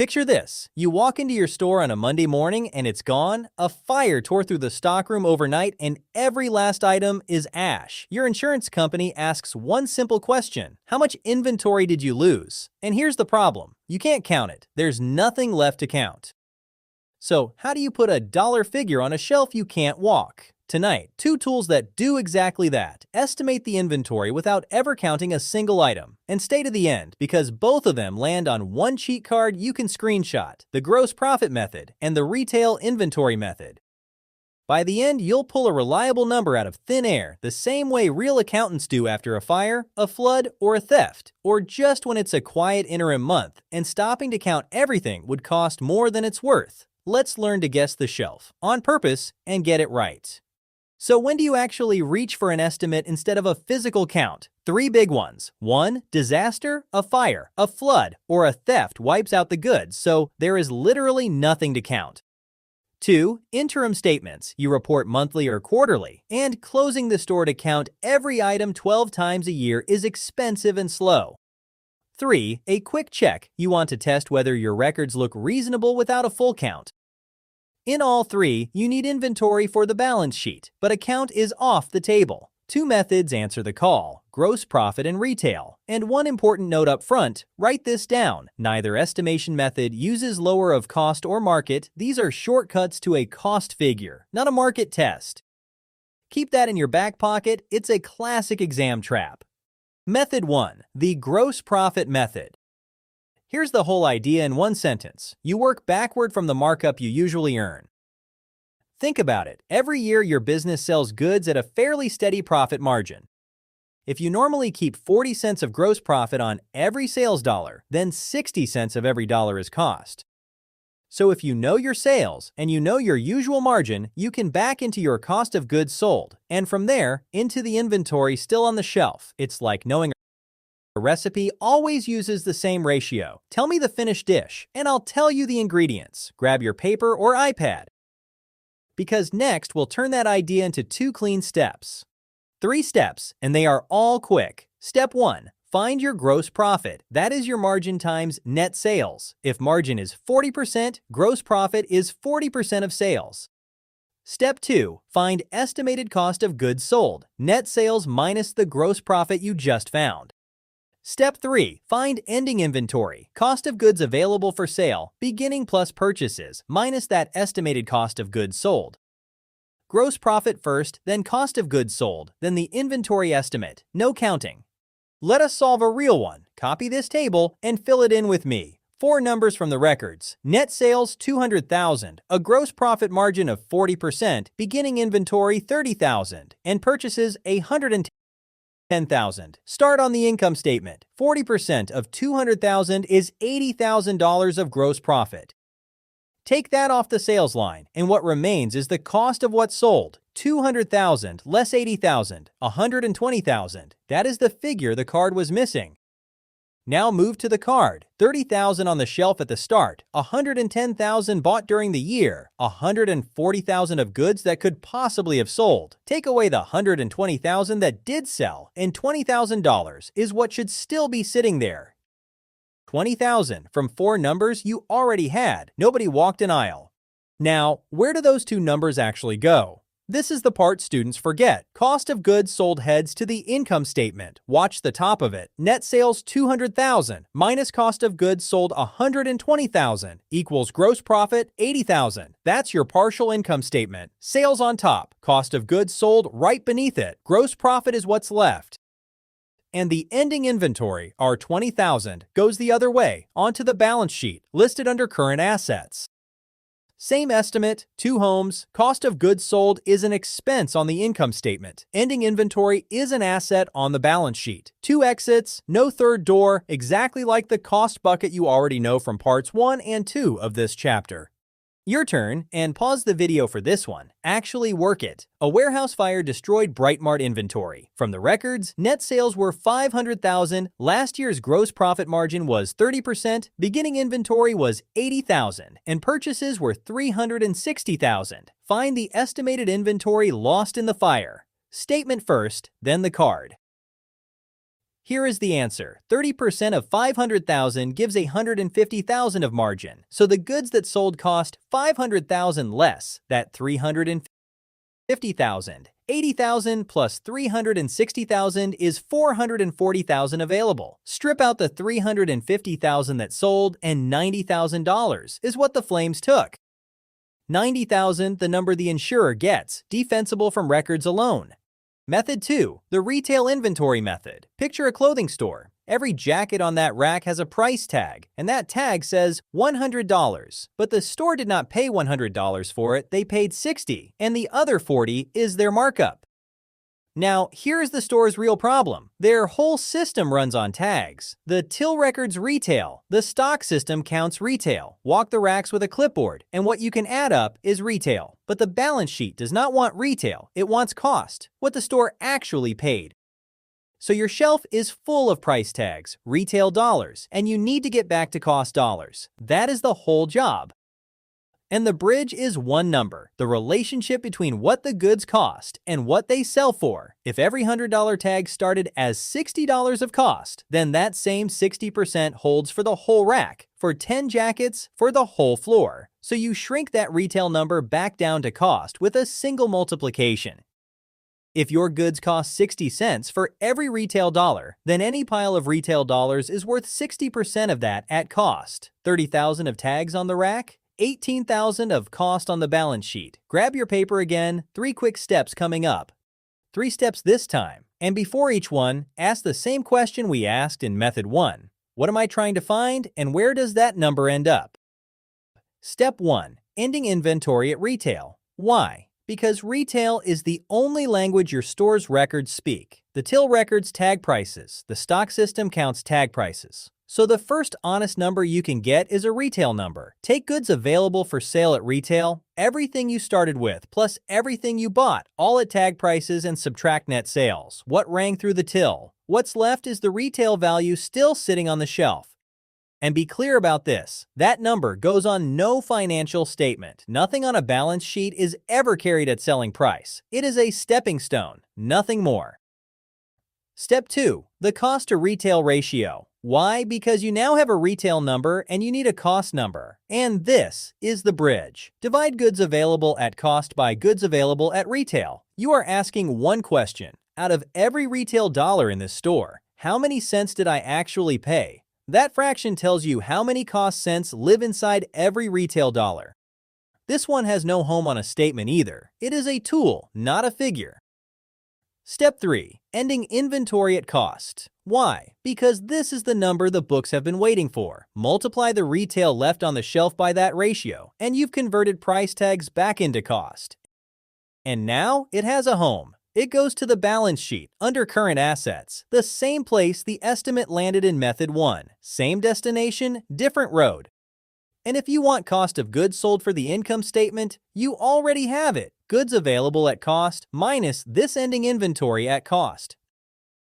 Picture this. You walk into your store on a Monday morning and it's gone. A fire tore through the stockroom overnight and every last item is ash. Your insurance company asks one simple question. How much inventory did you lose? And here's the problem. You can't count it. There's nothing left to count. So, how do you put a dollar figure on a shelf you can't walk? Tonight, two tools that do exactly that. Estimate the inventory without ever counting a single item. And stay to the end, because both of them land on one cheat card you can screenshot, the gross profit method and the retail inventory method. By the end, you'll pull a reliable number out of thin air, the same way real accountants do after a fire, a flood, or a theft, or just when it's a quiet interim month, and stopping to count everything would cost more than it's worth. Let's learn to guess the shelf, on purpose, and get it right. So when do you actually reach for an estimate instead of a physical count? Three big ones. 1. Disaster, a fire, a flood, or a theft wipes out the goods, so there is literally nothing to count. 2. Interim statements. You report monthly or quarterly, and closing the store to count every item 12 times a year is expensive and slow. 3. A quick check. You want to test whether your records look reasonable without a full count. In all three, you need inventory for the balance sheet, but a count is off the table. Two methods answer the call: gross profit and retail. And one important note up front, write this down. Neither estimation method uses lower of cost or market. These are shortcuts to a cost figure, not a market test. Keep that in your back pocket. It's a classic exam trap. Method 1. The gross profit method. Here's the whole idea in one sentence. You work backward from the markup you usually earn. Think about it. Every year your business sells goods at a fairly steady profit margin. If you normally keep 40 cents of gross profit on every sales dollar, then 60 cents of every dollar is cost. So if you know your sales and you know your usual margin, you can back into your cost of goods sold, and from there, into the inventory still on the shelf. It's like knowing a recipe always uses the same ratio. Tell me the finished dish, and I'll tell you the ingredients. Grab your paper or iPad. Because next, we'll turn that idea into 2 clean steps. 3 steps, and they are all quick. Step 1. Find your gross profit. That is your margin times net sales. If margin is 40%, gross profit is 40% of sales. Step 2. Find estimated cost of goods sold. Net sales minus the gross profit you just found. Step 3. Find ending inventory. Cost of goods available for sale, beginning plus purchases, minus that estimated cost of goods sold. Gross profit first, then cost of goods sold, then the inventory estimate. No counting. Let us solve a real one. Copy this table and fill it in with me. 4 numbers from the records. Net sales $200,000, a gross profit margin of 40%, beginning inventory $30,000, and purchases $110,000. Start on the income statement. 40% of $200,000 is $80,000 of gross profit. Take that off the sales line, and what remains is the cost of what's sold. $200,000 less $80,000, $120,000. That is the figure the card was missing. Now move to the card. $30,000 on the shelf at the start, $110,000 bought during the year, $140,000 of goods that could possibly have sold. Take away the $120,000 that did sell, and $20,000 is what should still be sitting there. $20,000 from 4 numbers you already had. Nobody walked an aisle. Now, where do those 2 numbers actually go? This is the part students forget. Cost of goods sold heads to the income statement. Watch the top of it. Net sales $200,000 minus cost of goods sold $120,000 equals gross profit $80,000. That's your partial income statement. Sales on top, cost of goods sold right beneath it. Gross profit is what's left. And the ending inventory, our $20,000, goes the other way, onto the balance sheet, listed under current assets. Same estimate, 2 homes, cost of goods sold is an expense on the income statement. Ending inventory is an asset on the balance sheet. 2 exits, no third door, exactly like the cost bucket you already know from parts 1 and 2 of this chapter. Your turn, and pause the video for this one. Actually work it. A warehouse fire destroyed BrightMart inventory. From the records, net sales were $500,000, last year's gross profit margin was 30%, beginning inventory was $80,000, and purchases were $360,000. Find the estimated inventory lost in the fire. Statement first, then the card. Here is the answer. 30% of 500,000 gives 150,000 of margin. So the goods that sold cost 500,000 less, that 350,000. 80,000 plus 360,000 is 440,000 available. Strip out the 350,000 that sold, and $90,000 is what the flames took. 90,000, the number the insurer gets, defensible from records alone. Method 2, the retail inventory method. Picture a clothing store. Every jacket on that rack has a price tag, and that tag says $100. But the store did not pay $100 for it, they paid $60, and the other $40 is their markup. Now, here's the store's real problem. Their whole system runs on tags. The till records retail. The stock system counts retail. Walk the racks with a clipboard, and what you can add up is retail. But the balance sheet does not want retail, it wants cost, what the store actually paid. So your shelf is full of price tags, retail dollars, and you need to get back to cost dollars. That is the whole job. And the bridge is one number, the relationship between what the goods cost and what they sell for. If every $100 tag started as $60 of cost, then that same 60% holds for the whole rack, for 10 jackets, for the whole floor. So you shrink that retail number back down to cost with a single multiplication. If your goods cost 60 cents for every retail dollar, then any pile of retail dollars is worth 60% of that at cost. 30,000 of tags on the rack, 18,000 of cost on the balance sheet. Grab your paper again, 3 quick steps coming up. 3 steps this time, and before each one, ask the same question we asked in Method 1. What am I trying to find, and where does that number end up? Step 1. Ending inventory at retail. Why? Because retail is the only language your store's records speak. The till records tag prices. The stock system counts tag prices. So the first honest number you can get is a retail number. Take goods available for sale at retail, everything you started with, plus everything you bought, all at tag prices, and subtract net sales. What rang through the till? What's left is the retail value still sitting on the shelf. And be clear about this, that number goes on no financial statement. Nothing on a balance sheet is ever carried at selling price. It is a stepping stone, nothing more. Step 2. The cost to retail ratio. Why? Because you now have a retail number and you need a cost number. And this is the bridge. Divide goods available at cost by goods available at retail. You are asking one question. Out of every retail dollar in this store, how many cents did I actually pay? That fraction tells you how many cost cents live inside every retail dollar. This one has no home on a statement either. It is a tool, not a figure. Step 3. Ending inventory at cost. Why? Because this is the number the books have been waiting for. Multiply the retail left on the shelf by that ratio, and you've converted price tags back into cost. And now it has a home. It goes to the balance sheet, under current assets, the same place the estimate landed in Method 1. Same destination, different road. And if you want cost of goods sold for the income statement, you already have it. Goods available at cost minus this ending inventory at cost.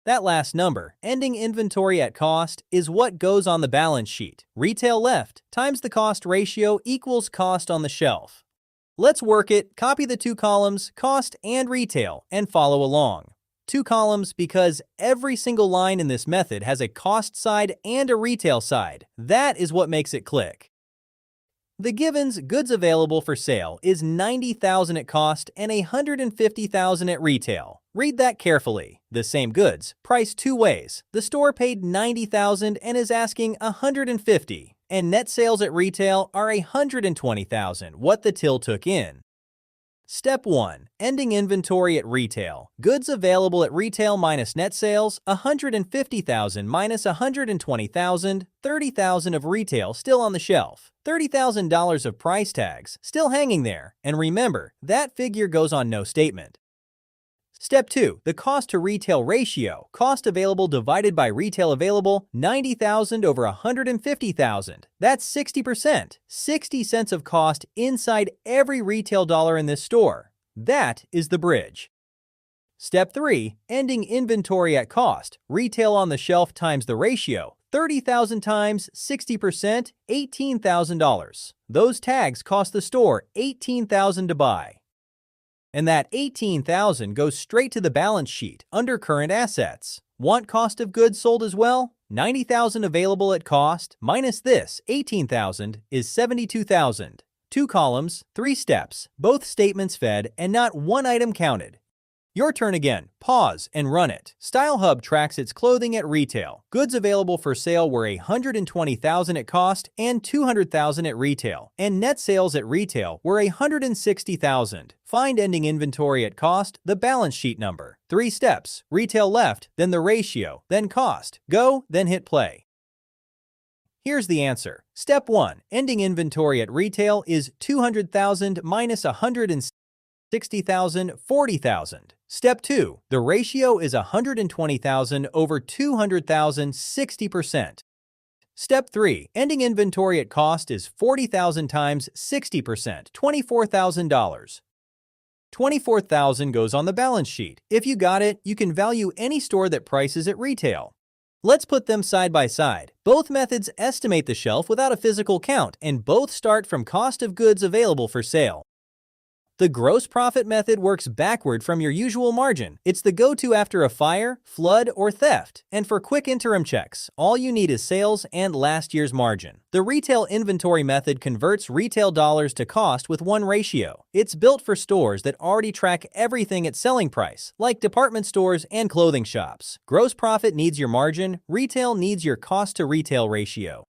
That last number, ending inventory at cost, is what goes on the balance sheet. Retail left times the cost ratio equals cost on the shelf. Let's work it. Copy the 2 columns, cost and retail, and follow along. 2 columns because every single line in this method has a cost side and a retail side. That is what makes it click. The givens goods available for sale is 90,000 at cost and 150,000 at retail. Read that carefully. The same goods, priced 2 ways. The store paid 90,000 and is asking 150, and net sales at retail are 120,000, what the till took in. Step 1. Ending inventory at retail. Goods available at retail minus net sales, 150,000 minus 120,000, 30,000 of retail still on the shelf, $30,000 of price tags still hanging there, and remember, that figure goes on no statement. Step 2. The cost to retail ratio. Cost available divided by retail available, 90,000 over 150,000. That's 60%. 60 cents of cost inside every retail dollar in this store. That is the bridge. Step 3. Ending inventory at cost. Retail on the shelf times the ratio. 30,000 times 60%, $18,000. Those tags cost the store $18,000 to buy. And that $18,000 goes straight to the balance sheet under current assets. Want cost of goods sold as well? 90,000 available at cost minus this 18,000 is 72,000. 2 columns, 3 steps, both statements fed and not one item counted. Your turn again. Pause and run it. StyleHub tracks its clothing at retail. Goods available for sale were 120,000 at cost and 200,000 at retail. And net sales at retail were 160,000. Find ending inventory at cost, the balance sheet number. 3 steps. Retail left, then the ratio, then cost. Go, then hit play. Here's the answer. Step 1. Ending inventory at retail is 200,000 minus 160,000, 40,000. Step 2. The ratio is 120,000 over 200,000, 60%. Step 3. Ending inventory at cost is 40,000 times 60%, $24,000. 24,000 goes on the balance sheet. If you got it, you can value any store that prices at retail. Let's put them side by side. Both methods estimate the shelf without a physical count, and both start from cost of goods available for sale. The gross profit method works backward from your usual margin. It's the go-to after a fire, flood, or theft. And for quick interim checks, all you need is sales and last year's margin. The retail inventory method converts retail dollars to cost with one ratio. It's built for stores that already track everything at selling price, like department stores and clothing shops. Gross profit needs your margin, retail needs your cost to retail ratio.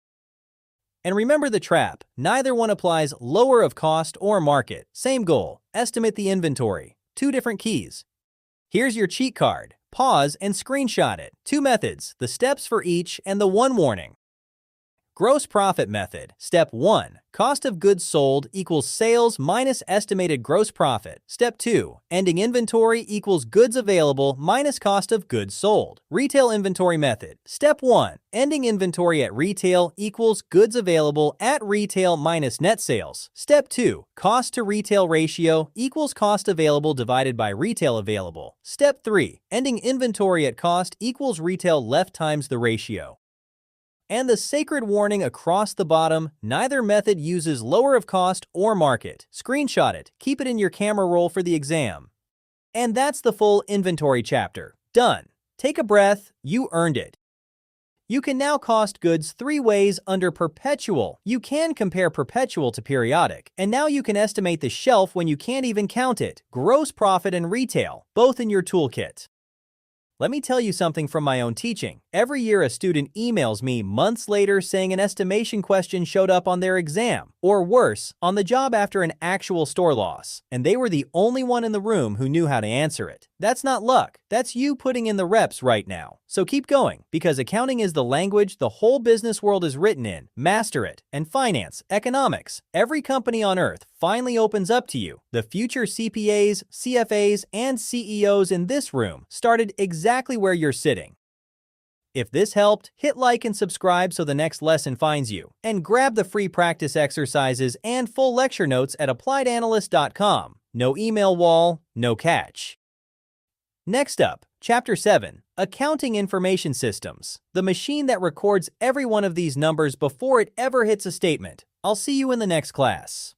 And remember the trap, neither one applies lower of cost or market. Same goal, estimate the inventory. 2 different keys. Here's your cheat card. Pause and screenshot it. 2 methods, the steps for each and the one warning. Gross profit method. Step 1. Cost of goods sold equals sales minus estimated gross profit. Step 2. Ending inventory equals goods available minus cost of goods sold. Retail inventory method. Step 1. Ending inventory at retail equals goods available at retail minus net sales. Step 2. Cost to retail ratio equals cost available divided by retail available. Step 3. Ending inventory at cost equals retail left times the ratio. And the sacred warning across the bottom, neither method uses lower of cost or market. Screenshot it, keep it in your camera roll for the exam. And that's the full inventory chapter. Done. Take a breath, you earned it. You can now cost goods 3 ways under perpetual. You can compare perpetual to periodic. And now you can estimate the shelf when you can't even count it. Gross profit and retail, both in your toolkit. Let me tell you something from my own teaching. Every year a student emails me months later saying an estimation question showed up on their exam, or worse, on the job after an actual store loss, and they were the only one in the room who knew how to answer it. That's not luck. That's you putting in the reps right now. So keep going, because accounting is the language the whole business world is written in. Master it. And finance, economics, every company on earth finally opens up to you. The future CPAs, CFAs, and CEOs in this room started exactly where you're sitting. If this helped, hit like and subscribe so the next lesson finds you. And grab the free practice exercises and full lecture notes at appliedanalyst.com. No email wall, no catch. Next up, Chapter 7, Accounting Information Systems, the machine that records every one of these numbers before it ever hits a statement. I'll see you in the next class.